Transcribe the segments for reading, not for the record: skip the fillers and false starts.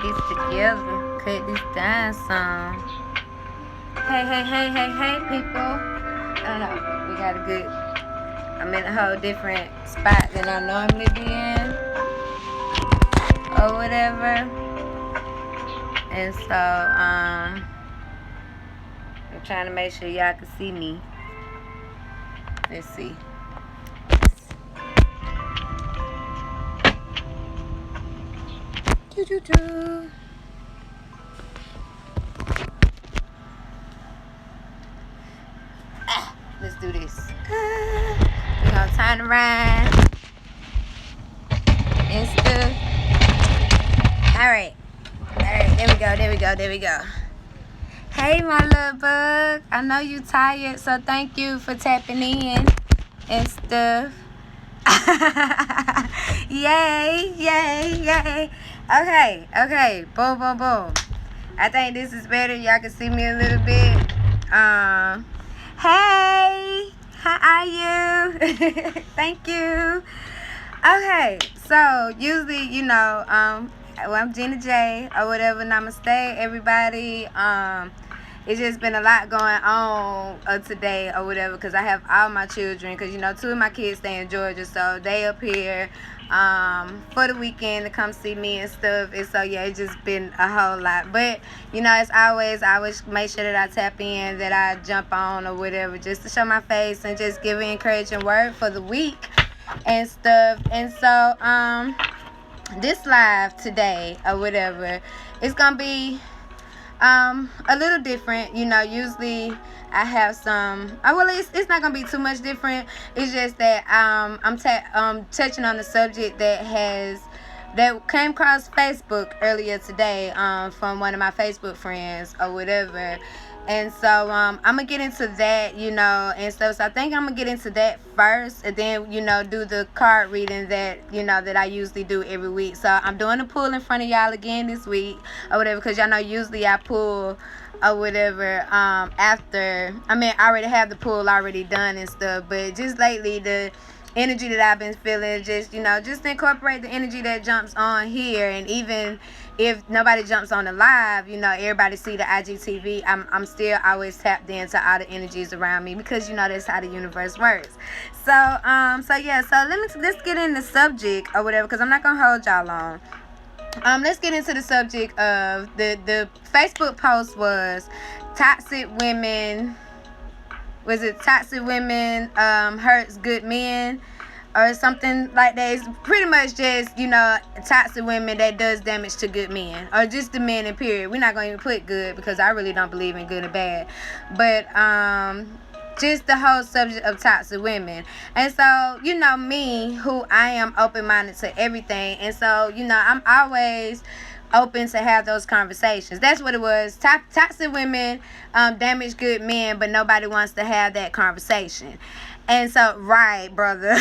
this together. Cut this down some. Hey, people. I don't know. We got a good. I'm in a whole different spot than I normally be in, or whatever. And so, I'm trying to make sure y'all can see me. Let's see. Let's do this. We're gonna turn around and stuff. Alright, there we go. Hey, my little bug. I know you tired, so thank you for tapping in and stuff. Yay. Okay. Boom. I think this is better. Y'all can see me a little bit. Hey, how are you? Thank you. Okay, so usually, I'm Gina J or whatever. Namaste, everybody. It's just been a lot going on today or whatever, because I have all my children, because 2 of my kids stay in Georgia, so they up here for the weekend to come see me and stuff. And so yeah, it's just been a whole lot. But as always, I always make sure that I tap in, that I jump on or whatever, just to show my face and just give an encouraging word for the week and stuff. And so this live today or whatever, it's gonna be a little different. Usually I have some it's not gonna be too much different. It's just that I'm touching on the subject that came across Facebook earlier today from one of my Facebook friends or whatever. And so I'm gonna get into that, and stuff. So I think I'm gonna get into that first, and then do the card reading that that I usually do every week. So I'm doing a pull in front of y'all again this week or whatever, because y'all know usually I pull or whatever after. I already have the pull already done and stuff, but just lately the energy that I've been feeling, just incorporate the energy that jumps on here. And even if nobody jumps on the live, everybody see the IGTV, I'm still always tapped into all the energies around me, because that's how the universe works. So let's get in the subject or whatever, because I'm not gonna hold y'all long. Let's get into the subject of the Facebook post was toxic women. Was it toxic women hurts good men or something like that? It's pretty much just, toxic women that does damage to good men, or just the men in period. We're not going to even put good, because I really don't believe in good and bad. But just the whole subject of toxic women. And so, me, who I am open-minded to everything. And so, I'm always open to have those conversations. That's what it was. Toxic women damage good men, but nobody wants to have that conversation. And so, right, brother.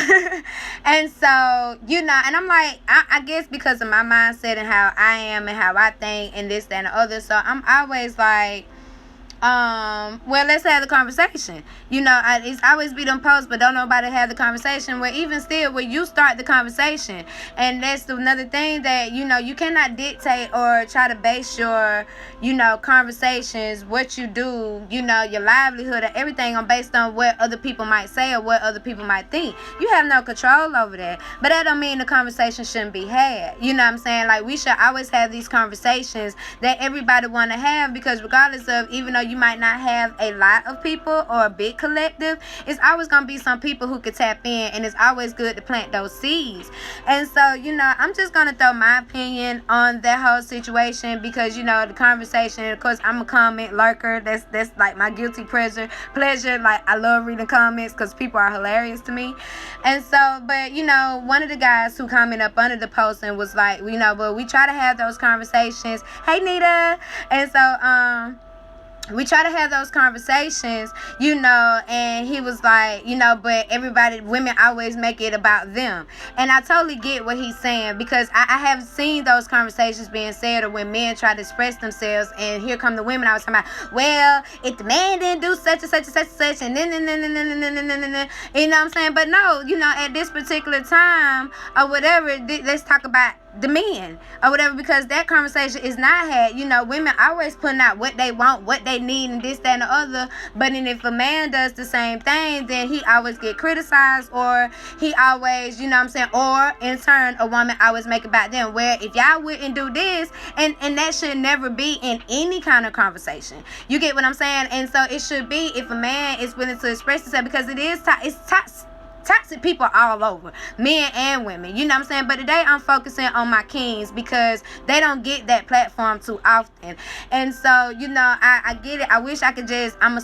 And so, and I'm like, I guess because of my mindset and how I am and how I think and this, that, and the other. So I'm always like, well, let's have the conversation. It's always be them posts, but don't nobody have the conversation. Well, even still, when you start the conversation, and that's another thing that you cannot dictate or try to base your conversations, what you do, your livelihood or everything on based on what other people might say or what other people might think. You have no control over that. But that don't mean the conversation shouldn't be had. You know what I'm saying? Like, we should always have these conversations that everybody want to have, because regardless of, even though you might not have a lot of people or a big collective, it's always going to be some people who could tap in, and it's always good to plant those seeds. And so, I'm just going to throw my opinion on that whole situation, because, the conversation, of course, I'm a comment lurker. That's like my guilty pleasure. Like, I love reading comments because people are hilarious to me. And so, but, one of the guys who commented up under the post and was like, but we try to have those conversations. Hey, Nita. And so, we try to have those conversations, and he was like, but women always make it about them. And I totally get what he's saying, because I have seen those conversations being said, or when men try to express themselves, and here come the women I was talking about, well, if the man didn't do such and such and such and such, and then, you know what I'm saying? But no, at this particular time, or whatever, let's talk about the men or whatever, because that conversation is not had. Women always putting out what they want, what they need, and this, that, and the other. But then if a man does the same thing, then he always get criticized, or he always, or in turn, a woman always make it about them. Where if y'all wouldn't do this, and that should never be in any kind of conversation. You get what I'm saying? And so it should be, if a man is willing to express himself, because it's toxic people all over, men and women, you know what I'm saying? But today I'm focusing on my kings, because they don't get that platform too often. And so, I get it. I wish I could just, I'm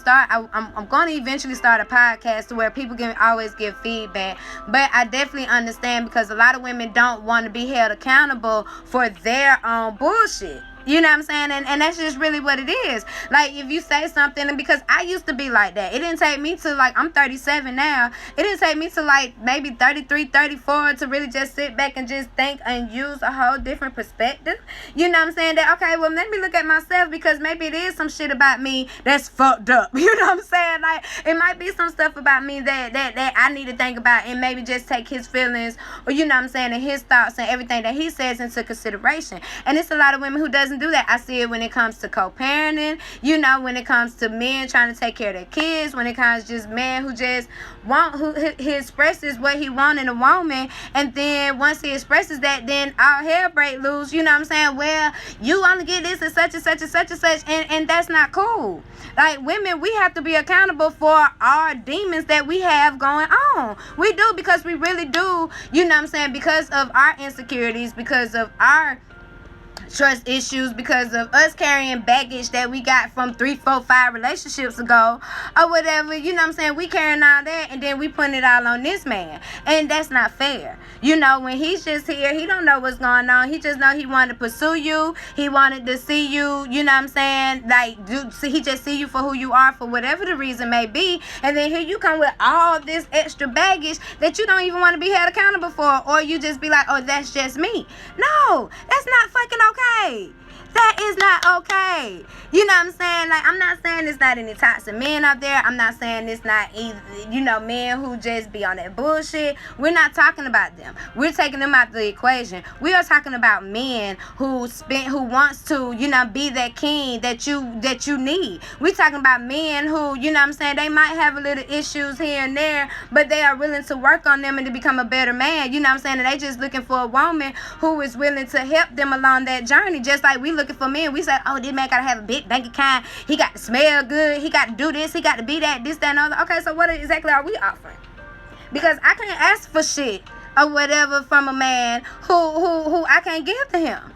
going to eventually start a podcast to where people can always give feedback. But I definitely understand, because a lot of women don't want to be held accountable for their own bullshit. You know what I'm saying? And that's just really what it is. Like, if you say something, and because I used to be like that. It didn't take me to, like, I'm 37 now. It didn't take me to, like, maybe 33, 34 to really just sit back and just think and use a whole different perspective. You know what I'm saying? That, okay, well, let me look at myself, because maybe it is some shit about me that's fucked up. You know what I'm saying? Like, it might be some stuff about me that I need to think about, and maybe just take his feelings, or, you know what I'm saying, and his thoughts and everything that he says into consideration. And it's a lot of women who doesn't do that. I see it when it comes to co-parenting, when it comes to men trying to take care of their kids, when it comes to just men who just he expresses what he wants in a woman, and then once he expresses that, then all hell break loose. You know what I'm saying? Well, you only get this and such and such and such and such, and that's not cool. Like, women, we have to be accountable for our demons that we have going on. We do, because we really do, you know what I'm saying, because of our insecurities, because of our trust issues, because of us carrying baggage that we got from 3, 4, 5 relationships ago or whatever. You know what I'm saying? We carrying all that, and then we putting it all on this man, and that's not fair. When he's just here, he don't know what's going on. He just know he wanted to pursue you. He wanted to see you, you know what I'm saying, like, he just see you for who you are, for whatever the reason may be. And then here you come with all this extra baggage that you don't even want to be held accountable for, or you just be like, oh, that's just me. No, that's not fucking okay. That is not okay. You know what I'm saying? Like, I'm not saying there's not any toxic men out there. I'm not saying it's not either, men who just be on that bullshit. We're not talking about them. We're taking them out the equation. We are talking about men who wants to, be that king that you need. We're talking about men who, you know what I'm saying, they might have a little issues here and there, but they are willing to work on them and to become a better man. You know what I'm saying? And they just looking for a woman who is willing to help them along that journey. Just like we looking for men. We said, oh, this man gotta have a big bank account. He got to smell good. He got to do this. He got to be that, this, that, and other. Okay, so what exactly are we offering? Because I can't ask for shit or whatever from a man who I can't give to him.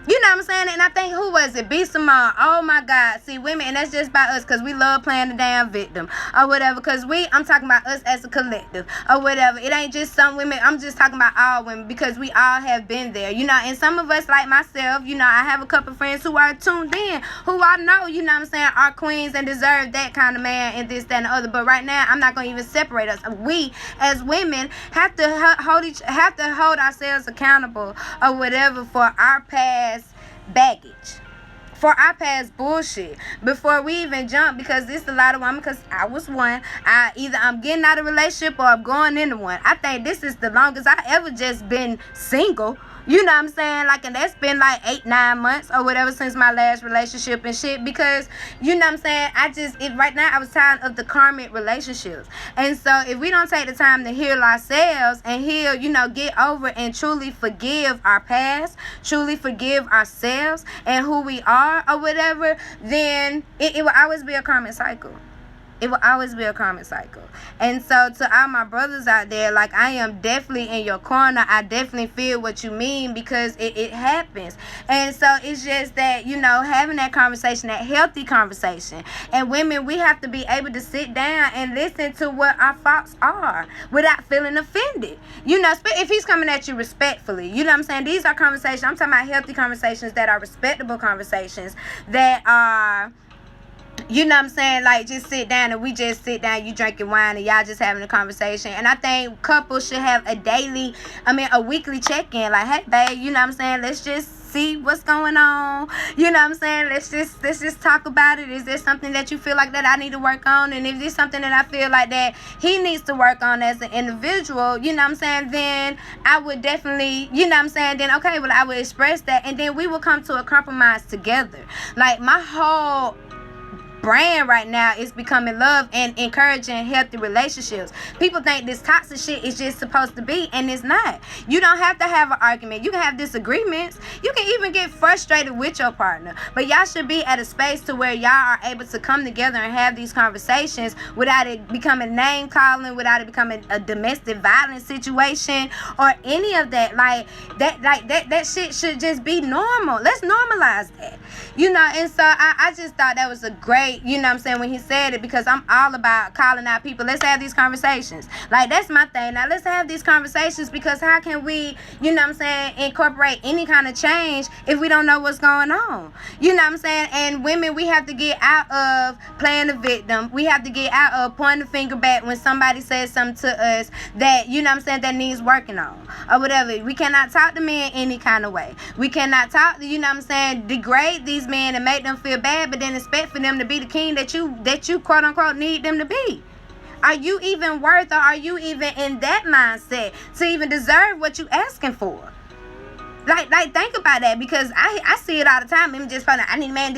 You know what I'm saying? And I think, who was it? B. Simone. Oh my God. See, women, and that's just by us, because we love playing the damn victim or whatever. Because I'm talking about us as a collective or whatever. It ain't just some women. I'm just talking about all women, because we all have been there. And some of us, like myself, I have a couple friends who are tuned in, who I know, you know what I'm saying, are queens and deserve that kind of man and this, that, and the other. But right now, I'm not going to even separate us. We, as women, have to hold ourselves accountable or whatever for our past baggage, for our past bullshit, before we even jump. Because this a lot of women, because I was one. Either I'm getting out of a relationship or I'm going into one. I think this is the longest I ever just been single. You know what I'm saying? Like, and that's been like 8-9 months or whatever since my last relationship and shit. Because, you know what I'm saying, right now I was tired of the karmic relationships. And so if we don't take the time to heal ourselves and heal, get over and truly forgive our past, truly forgive ourselves and who we are or whatever, then it will always be a karmic cycle. It will always be a karmic cycle. And so to all my brothers out there, like, I am definitely in your corner. I definitely feel what you mean, because it happens. And so it's just that, having that conversation, that healthy conversation. And women, we have to be able to sit down and listen to what our thoughts are without feeling offended. If he's coming at you respectfully, you know what I'm saying? These are conversations. I'm talking about healthy conversations that are respectable conversations that are, you know what I'm saying, like, just sit down and we just sit down, you drinking wine and y'all just having a conversation. And I think couples should have a weekly check-in. Like, hey, babe, you know what I'm saying, let's just see what's going on. You know what I'm saying? Let's just talk about it. Is there something that you feel like that I need to work on? And if there's something that I feel like that he needs to work on as an individual, you know what I'm saying, then I would definitely, you know what I'm saying, then okay, well, I would express that, and then we will come to a compromise together. Like, my whole brand right now is becoming love and encouraging healthy relationships. People think this toxic shit is just supposed to be, and it's not. You don't have to have an argument. You can have disagreements. You can even get frustrated with your partner, but y'all should be at a space to where y'all are able to come together and have these conversations without it becoming name calling, without it becoming a domestic violence situation or any of that. Like that shit should just be normal. Let's normalize that, you know. And so I just thought that was a great, you know what I'm saying, when he said it, because I'm all about calling out people. Let's have these conversations. Like, that's my thing. Now, let's have these conversations, because how can we, you know what I'm saying, incorporate any kind of change if we don't know what's going on? You know what I'm saying? And women, we have to get out of playing the victim. We have to get out of pointing the finger back when somebody says something to us that, you know what I'm saying, that needs working on or whatever. We cannot talk to men any kind of way. We cannot talk to, you know what I'm saying, degrade these men and make them feel bad, but then expect for them to be the king that you quote unquote need them to be. Are you even worth, or are you even in that mindset to even deserve what you asking for? Like think about that, because I see it all the time. I'm just funny. I need a man.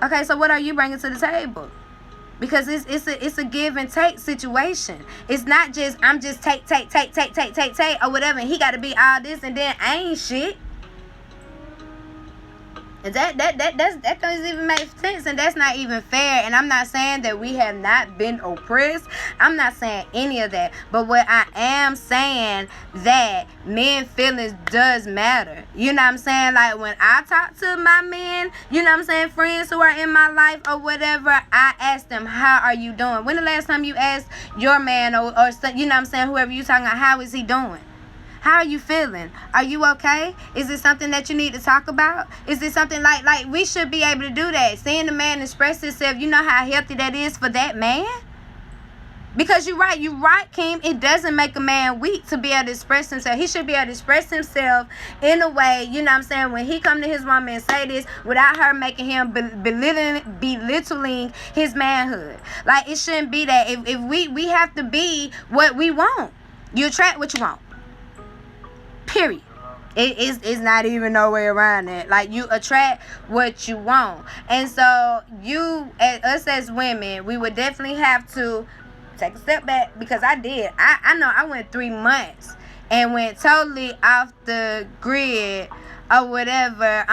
Okay, so what are you bringing to the table? Because it's a give and take situation. It's not just I'm just take or whatever, and he got to be all this and then I ain't shit. That doesn't even make sense, and that's not even fair. And I'm not saying that we have not been oppressed. I'm not saying any of that. But what I am saying, that men feelings does matter. You know what I'm saying? Like, when I talk to my men, you know what I'm saying, friends who are in my life or whatever, I ask them, how are you doing? When the last time you asked your man or you know what I'm saying, whoever you talking about, how is he doing? How are you feeling? Are you okay? Is it something that you need to talk about? Is it something like we should be able to do that? Seeing the man express himself, you know how healthy that is for that man? Because you're right, Kim. It doesn't make a man weak to be able to express himself. He should be able to express himself in a way, you know what I'm saying, when he come to his woman and say this without her making him belittling his manhood. Like, it shouldn't be that. If we have to be what we want. You attract what you want. Period. It's not even no way around it. Like, you attract what you want. And so us as women, we would definitely have to take a step back, because I did. I know I went 3 months and went totally off the grid or whatever.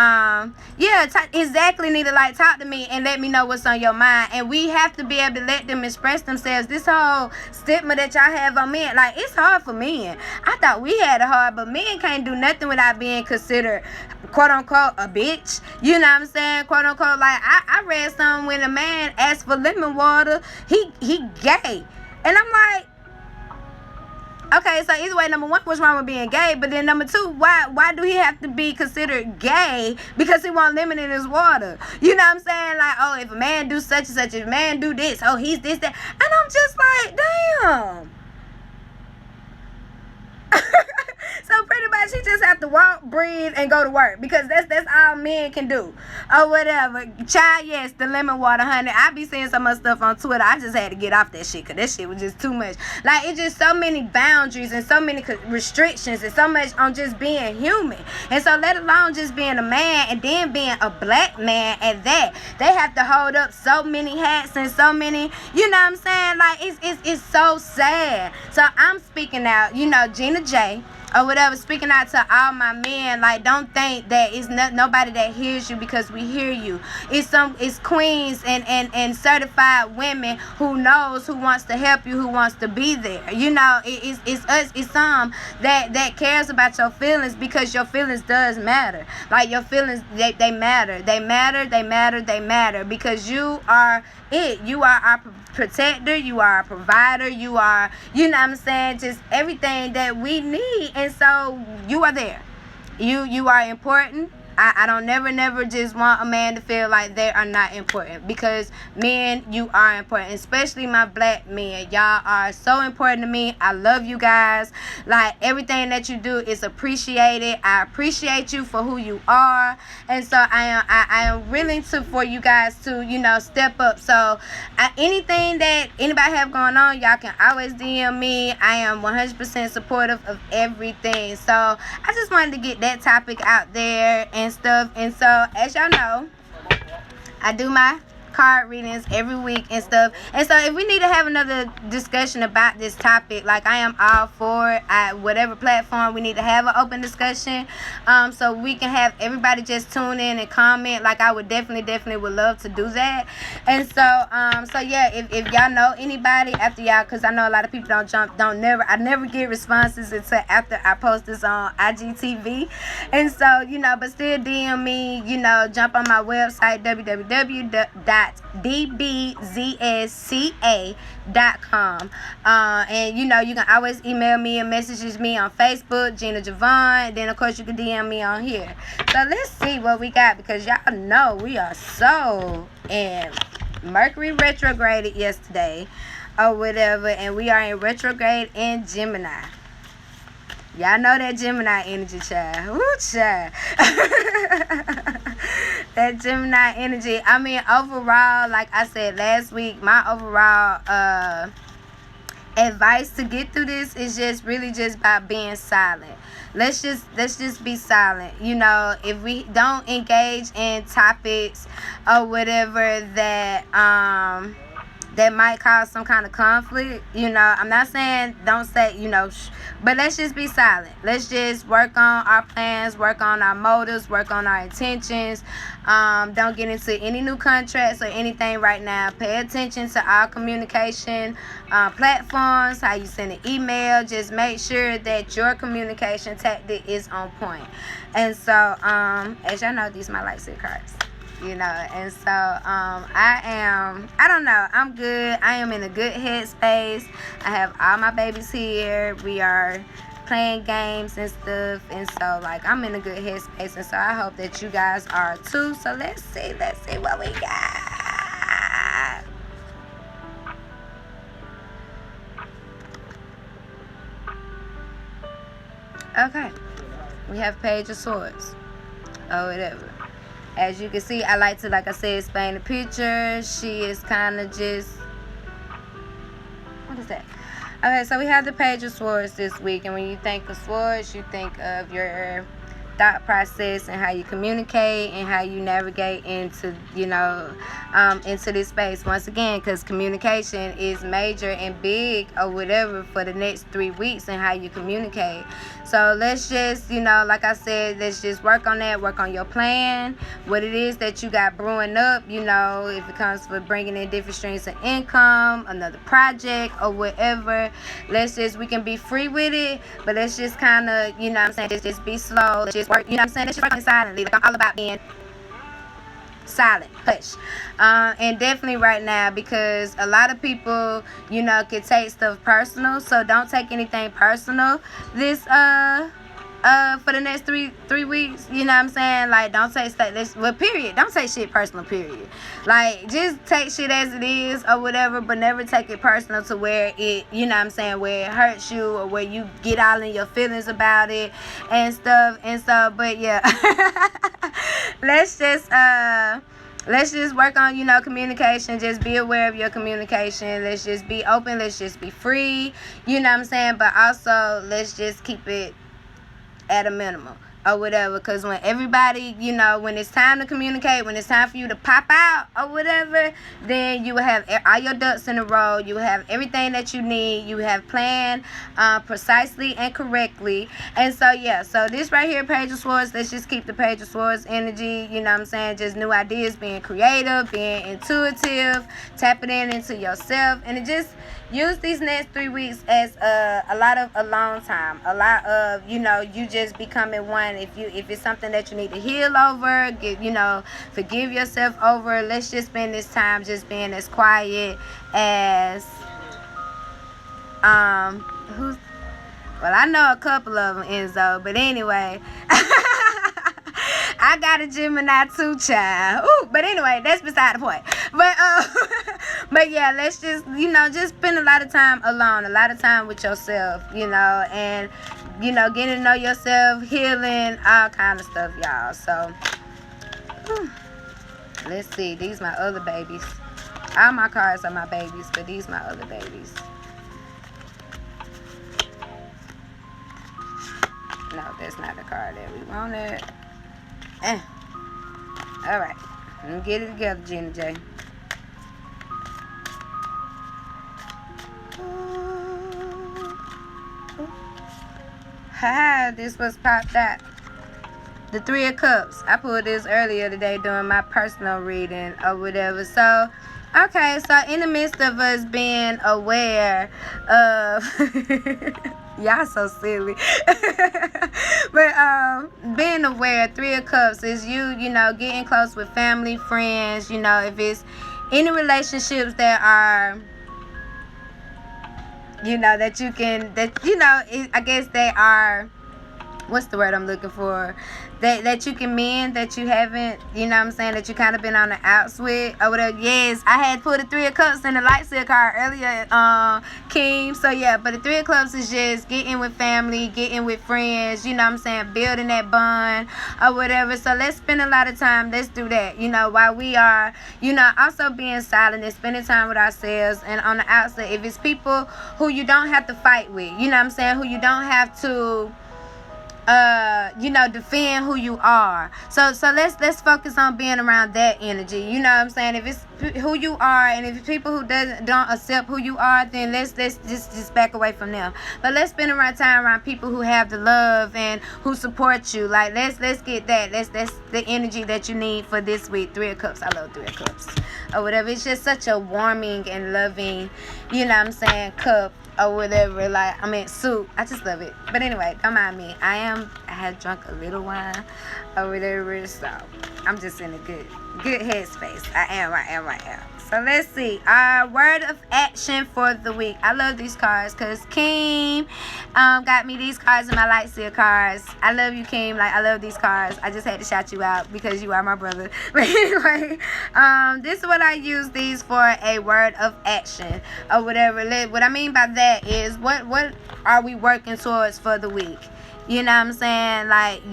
Exactly, need to like talk to me and let me know what's on your mind. And we have to be able to let them express themselves. This whole stigma that y'all have on men, like, it's hard for men. I thought we had it hard, but men can't do nothing without being considered quote unquote a bitch. You know what I'm saying? Quote unquote. Like, I read something when a man asked for lemon water, he gay. And I'm like, okay, so either way, number one, what's wrong with being gay? But then number two, why do he have to be considered gay because he want lemon in his water? You know what I'm saying? Like, oh, if a man do such and such, if a man do this, oh, he's this, that. And I'm just like, damn. So pretty much he just have to walk, breathe, and go to work, because that's all men can do or whatever. Child, yes, the lemon water, honey. I be seeing so much stuff on Twitter. I just had to get off that shit, because that shit was just too much. Like, it's just so many boundaries and so many restrictions and so much on just being human. And so let alone just being a man, and then being a black man at that. They have to hold up so many hats and so many, you know what I'm saying? Like, it's so sad. So I'm speaking out, you know, Gina J, or whatever, speaking out to all my men. Like, don't think that it's nobody that hears you, because we hear you. It's queens and certified women who knows, who wants to help you, who wants to be there. You know, it's us, it's some that cares about your feelings, because your feelings does matter. Like, your feelings, they matter. They matter, because you are it. You are our protector, you are our provider, you are, you know what I'm saying, just everything that we need. And so you are there. You are important. I don't never just want a man to feel like they are not important, because men, you are important, especially my black men. Y'all are so important to me. I love you guys. Like, everything that you do is appreciated. I appreciate you for who you are, and so I am willing to for you guys to, you know, step up. So anything that anybody have going on, y'all can always DM me. I am 100% supportive of everything. So I just wanted to get that topic out there and stuff. And so, as y'all know, I do my card readings every week and stuff. And so if we need to have another discussion about this topic, like, I am all for it. At whatever platform, we need to have an open discussion, so we can have everybody just tune in and comment. Like, I would definitely would love to do that. And so yeah, if y'all know anybody after y'all, because I know a lot of people I never get responses until after I post this on IGTV. And so, you know, but still DM me, you know, jump on my website, www.dbzsca.com, and you know, you can always email me and messages me on Facebook, Gina Javon. Then of course you can DM me on here. So let's see what we got, because y'all know we are so in Mercury retrograded yesterday or whatever, and we are in retrograde in Gemini. Y'all know that Gemini energy, child. Woo, child. That Gemini energy. I mean, overall, like I said last week, my overall advice to get through this is just really just by being silent. Let's just be silent. You know, if we don't engage in topics or whatever that that might cause some kind of conflict, you know, I'm not saying don't say, you know, but let's just be silent. Let's just work on our plans, work on our motives, work on our intentions. Don't get into any new contracts or anything right now. Pay attention to our communication platforms, how you send an email. Just make sure that your communication tactic is on point. And so, as y'all know, these are my light set cards. You know, and so I don't know, I'm good. I am in a good headspace. I have all my babies here. We are playing games and stuff, and so, like, I'm in a good headspace, and so I hope that you guys are too. So let's see what we got. Okay, we have Page of Swords or whatever. As you can see, I like to, like I said, explain the picture. She is kind of just, what is that? Okay, so we have the Page of Swords this week, and when you think of swords, you think of your thought process and how you communicate and how you navigate into, you know, into this space once again, because communication is major and big or whatever for the next 3 weeks, and how you communicate. So let's just, you know, like I said, let's just work on that, work on your plan, what it is that you got brewing up, you know, if it comes with bringing in different streams of income, another project or whatever. We can be free with it, but let's just kind of, you know what I'm saying, just be slow. Let's just work, you know what I'm saying, let's just work on it silently. Like, I'm all about being silent, hush. And definitely right now, because a lot of people, you know, can take stuff personal, so don't take anything personal this for the next three weeks, you know what I'm saying? Like, don't take this, well, period, don't take shit personal, period. Like, just take shit as it is or whatever, but never take it personal to where it, you know what I'm saying, where it hurts you or where you get all in your feelings about it and stuff. And so, but yeah, let's just work on, you know, communication. Just be aware of your communication. Let's just be open. Let's just be free, you know what I'm saying? But also, let's just keep it at a minimum or whatever, because when everybody, you know, when it's time to communicate, when it's time for you to pop out or whatever, then you will have all your ducks in a row. You will have everything that you need. You have planned precisely and correctly. And so, yeah, so this right here, Page of Swords, let's just keep the Page of Swords energy, you know what I'm saying, just new ideas, being creative, being intuitive, tapping into yourself, and it just use these next 3 weeks as a lot of alone time, a lot of, you know, you just becoming one. If it's something that you need to heal over, you know, forgive yourself over, let's just spend this time just being as quiet as well, I know a couple of them, Enzo, but anyway. I got a Gemini too, child. Ooh, but anyway, that's beside the point. But but yeah, let's just, just spend a lot of time alone, a lot of time with yourself, and getting to know yourself, healing, all kind of stuff, y'all. So let's see. These my other babies. All my cards are my babies, but these my other babies. No, that's not the card that we wanted. Alright. Let me get it together, Gina J. Ha, this was popped out. The Three of Cups. I pulled this earlier today during my personal reading or whatever. So, okay, so in the midst of us being aware of y'all so silly. But being aware, Three of Cups is you getting close with family, friends, if it's any relationships that are that you can, I guess they are, what's the word I'm looking for? That you can mend, that you haven't, that you kind of been on the outs with or whatever. Yes, I had put a Three of Cups in the light seal card earlier, Kim. So yeah, but the Three of Cups is just getting with family, getting with friends, building that bond or whatever. So let's spend a lot of time. Let's do that, while we are, also being silent and spending time with ourselves. And on the outside, if it's people who you don't have to fight with, who you don't have to defend who you are. So let's focus on being around that energy. If it's who you are, and if it's people who don't accept who you are, then let's just back away from them. But let's spend around time around people who have the love and who support you. Like let's get that. That's the energy that you need for this week. Three of Cups. I love Three of Cups or whatever. It's just such a warming and loving, cup or whatever, soup. I just love it. But anyway, don't mind me. I had drunk a little wine or whatever, so I'm just in a good headspace. I am. So let's see. Our word of action for the week. I love these cards because Kim got me these cards in my light seal cards. I love you, Kim. I love these cards. I just had to shout you out because you are my brother. But anyway, this is what I use these for, a word of action or whatever. What I mean by that is what are we working towards for the week? You know what I'm saying?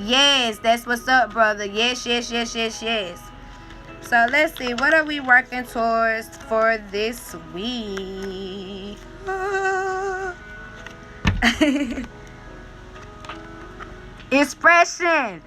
Yes, that's what's up, brother. Yes. So let's see, what are we working towards for this week? Expression.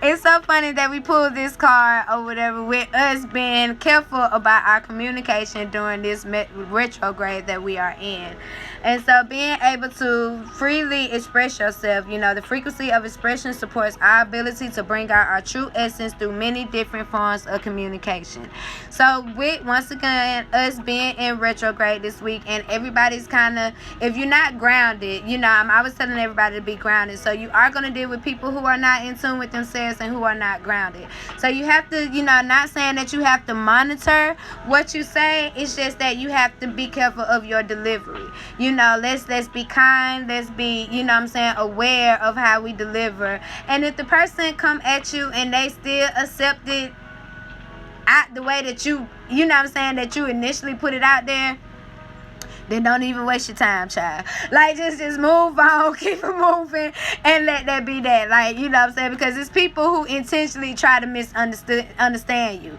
It's so funny that we pulled this card or whatever with us being careful about our communication during this retrograde that we are in. And so being able to freely express yourself, the frequency of expression supports our ability to bring out our true essence through many different forms of communication. So with, once again, us being in retrograde this week, and everybody's kind of, if you're not grounded, I'm always telling everybody to be grounded. So you are going to deal with people who are not in tune with themselves and who are not grounded. So you have to, not saying that you have to monitor what you say. It's just that you have to be careful of your delivery. Let's be kind. Let's be, aware of how we deliver. And if the person come at you and they still accept it out the way that that you initially put it out there, then don't even waste your time, child. Just move on, keep it moving, and let that be that. Because it's people who intentionally try to understand you.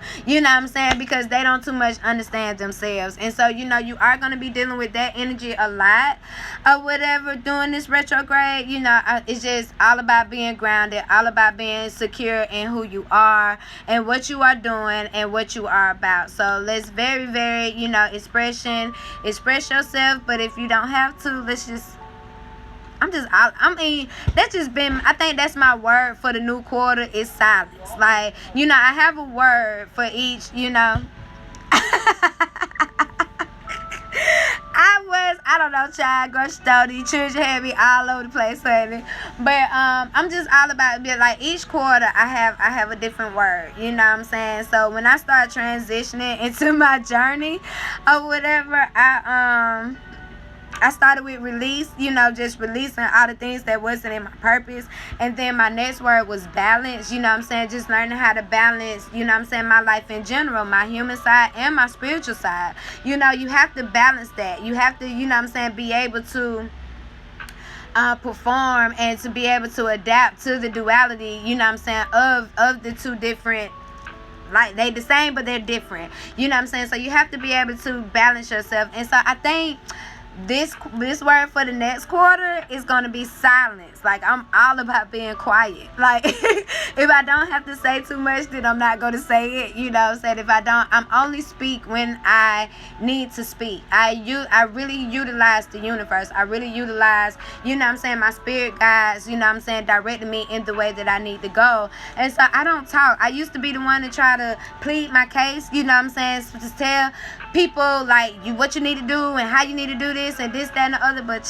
Because they don't too much understand themselves. And so, you are going to be dealing with that energy a lot or whatever during this retrograde. It's just all about being grounded, all about being secure in who you are and what you are doing and what you are about. So let's very, very, express yourself. But if you don't have to, that's just been, I think that's my word for the new quarter is silence. I have a word for each, I don't know, child, grocery store, these children had me all over the place, honey. But I'm just all about each quarter I have a different word, So when I start transitioning into my journey or whatever, I started with release, just releasing all the things that wasn't in my purpose. And then my next word was balance, just learning how to balance, my life in general, my human side and my spiritual side. You have to balance that. You have to, be able to perform and to be able to adapt to the duality, of the two different, like they the same but they're different. So you have to be able to balance yourself. And so I think this word for the next quarter is gonna be silence. Like, I'm all about being quiet. Like, if I don't have to say too much, then I'm not gonna say it. If I don't, I'm only speak when I need to speak. I really utilize the universe. I really utilize, my spirit guides, directing me in the way that I need to go. And so I don't talk. I used to be the one to try to plead my case, to tell people like what you need to do and how you need to do this and this, that, and the other. But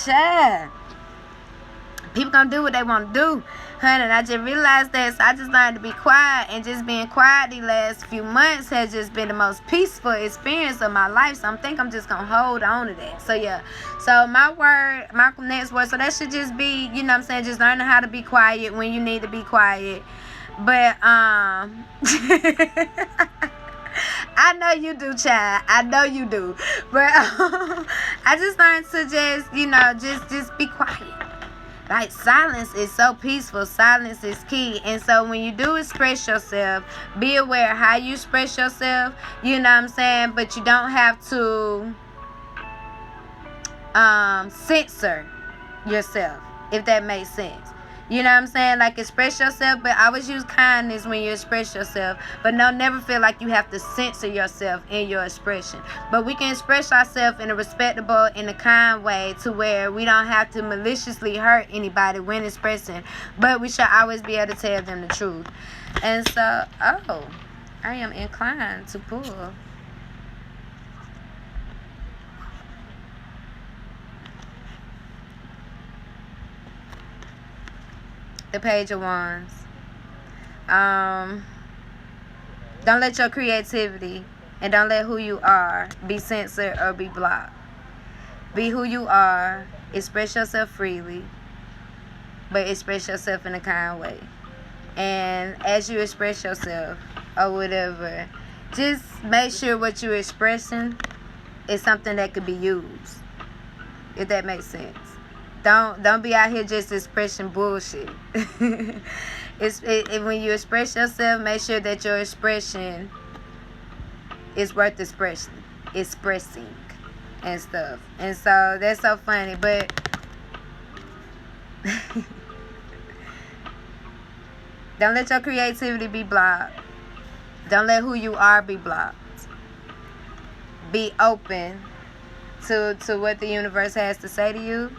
people gonna do what they want to do, honey. And I just realized that, so I just learned to be quiet. And just being quiet these last few months has just been the most peaceful experience of my life. So I think I'm just gonna hold on to that. So yeah, so my next word, so that should just be, just learning how to be quiet when you need to be quiet. But I know you do, child. I know you do. But I just learned to just be quiet. Like, silence is so peaceful. Silence is key. And so when you do express yourself, be aware how you express yourself. But you don't have to censor yourself, if that makes sense. Like, express yourself, but always use kindness when you express yourself. But never feel like you have to censor yourself in your expression. But we can express ourselves in a respectable, in a kind way, to where we don't have to maliciously hurt anybody when expressing. But we should always be able to tell them the truth. And so, I am inclined to pull the Page of Wands. Don't let your creativity and don't let who you are be censored or be blocked. Be who you are. Express yourself freely, but express yourself in a kind way. And as you express yourself or whatever, just make sure what you're expressing is something that could be used, if that makes sense. Don't be out here just expressing bullshit. When you express yourself, make sure that your expression is worth expressing and stuff. And so that's so funny. But don't let your creativity be blocked. Don't let who you are be blocked. Be open to what the universe has to say to you.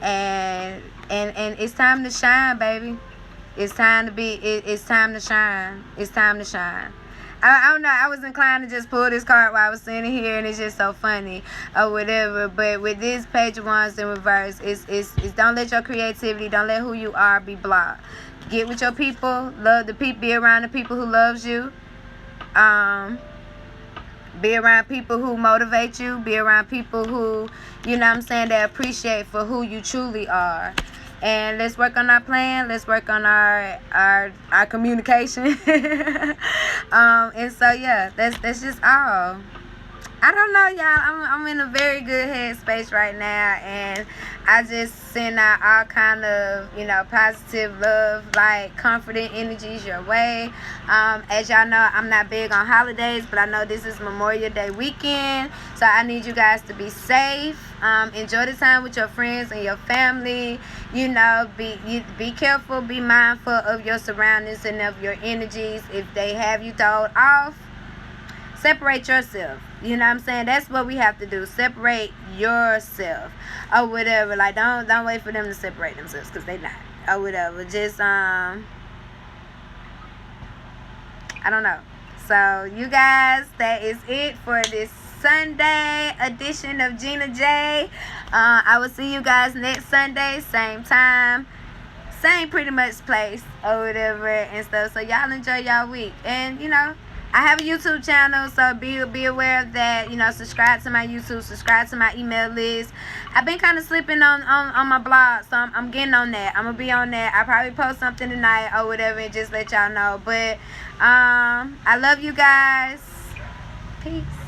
And it's time to shine, baby. It's time to shine. It's time to shine. I don't know. I was inclined to just pull this card while I was sitting here, and it's just so funny or whatever. But with this Page of Wands in reverse, it's don't let your creativity, don't let who you are be blocked. Get with your people, love the people, be around the people who loves you. Be around people who motivate you. Be around people who, they appreciate for who you truly are. And let's work on our plan. Let's work on our communication. And so, yeah, that's just all. I don't know, y'all. I'm in a very good headspace right now, and I just send out all kind of, positive love, like comforting energies your way. As y'all know, I'm not big on holidays, but I know this is Memorial Day weekend, so I need you guys to be safe. Enjoy the time with your friends and your family. Be careful, be mindful of your surroundings and of your energies. If they have you thrown off, separate yourself. That's what we have to do. Separate yourself or whatever. Like, don't wait for them to separate themselves, because they not or whatever. Just I don't know. So you guys, that is it for this Sunday edition of Gina J. I will see you guys next Sunday, same time, same pretty much place or whatever and stuff. So y'all enjoy y'all week, and I have a YouTube channel, so be aware of that. You know, subscribe to my YouTube, subscribe to my email list. I've been kind of sleeping on my blog, so I'm getting on that. I'm gonna be on that. I'll probably post something tonight or whatever and just let y'all know. But I love you guys. Peace.